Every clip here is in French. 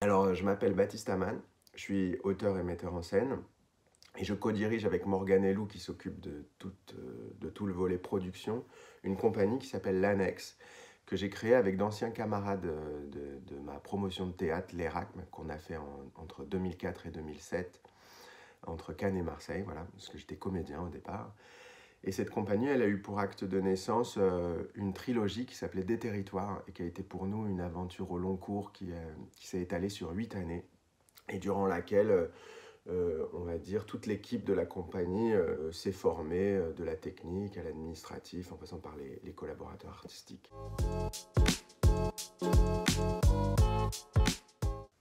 Alors, je m'appelle Baptiste Amann, je suis auteur et metteur en scène et je co-dirige avec Morgane Helou qui s'occupe de tout le volet production, une compagnie qui s'appelle l'Annexe, que j'ai créée avec d'anciens camarades de ma promotion de théâtre, l'ERACM, qu'on a fait entre 2004 et 2007, entre Cannes et Marseille, voilà, parce que j'étais comédien au départ. Et cette compagnie, elle a eu pour acte de naissance une trilogie qui s'appelait Des Territoires et qui a été pour nous une aventure au long cours qui s'est étalée sur 8 années et durant laquelle, on va dire, toute l'équipe de la compagnie s'est formée, de la technique à l'administratif, en passant par les collaborateurs artistiques.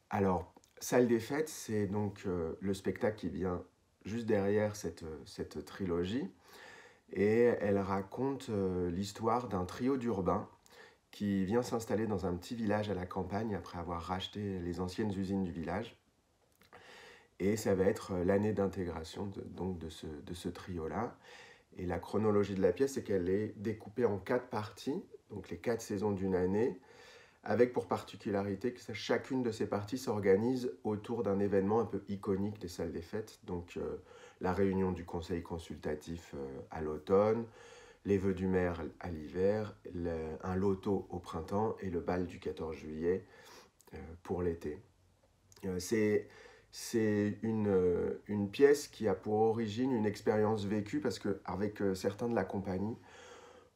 Alors, Salle des Fêtes, c'est donc le spectacle qui vient juste derrière cette trilogie. Et elle raconte l'histoire d'un trio d'urbains qui vient s'installer dans un petit village à la campagne après avoir racheté les anciennes usines du village. Et ça va être l'année d'intégration de ce trio-là. Et la chronologie de la pièce, c'est qu'elle est découpée en 4 parties, donc les 4 saisons d'une année, avec pour particularité que chacune de ces parties s'organise autour d'un événement un peu iconique des salles des fêtes, donc la réunion du conseil consultatif à l'automne, les vœux du maire à l'hiver, un loto au printemps et le bal du 14 juillet pour l'été. C'est une pièce qui a pour origine une expérience vécue parce qu'avec certains de la compagnie,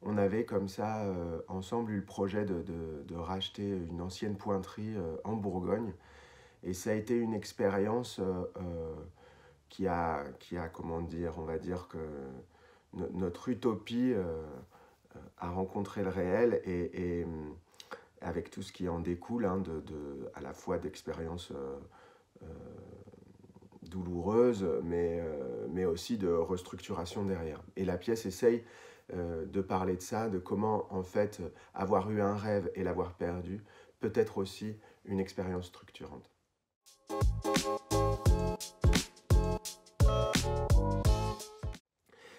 on avait comme ça ensemble eu le projet de racheter une ancienne pointerie en Bourgogne. Et ça a été une expérience comment dire, on va dire que notre utopie a rencontré le réel et avec tout ce qui en découle, hein, à la fois d'expériences douloureuses, mais aussi de restructuration derrière. Et la pièce essaye de parler de ça, de comment en fait avoir eu un rêve et l'avoir perdu peut être aussi une expérience structurante.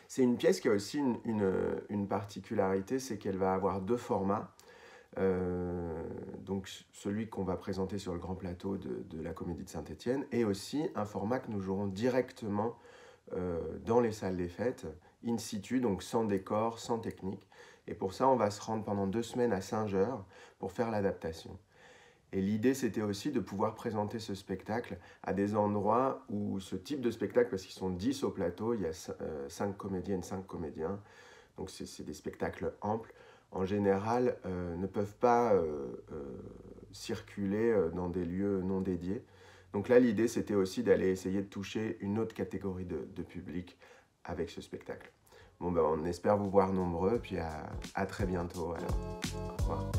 C'est une pièce qui a aussi une particularité, c'est qu'elle va avoir 2 formats. Donc celui qu'on va présenter sur le grand plateau de la Comédie de Saint-Étienne, et aussi un format que nous jouerons directement dans les salles des fêtes, in situ, donc sans décor, sans technique. Et pour ça, on va se rendre pendant 2 semaines à Saint-Jeur pour faire l'adaptation. Et l'idée, c'était aussi de pouvoir présenter ce spectacle à des endroits où ce type de spectacle, parce qu'ils sont 10 au plateau, il y a 5 comédiennes, 5 comédiens, donc c'est des spectacles amples, en général, ne peuvent pas circuler dans des lieux non dédiés. Donc là, l'idée, c'était aussi d'aller essayer de toucher une autre catégorie de public avec ce spectacle. Bon, ben, on espère vous voir nombreux, puis à très bientôt alors. Au revoir.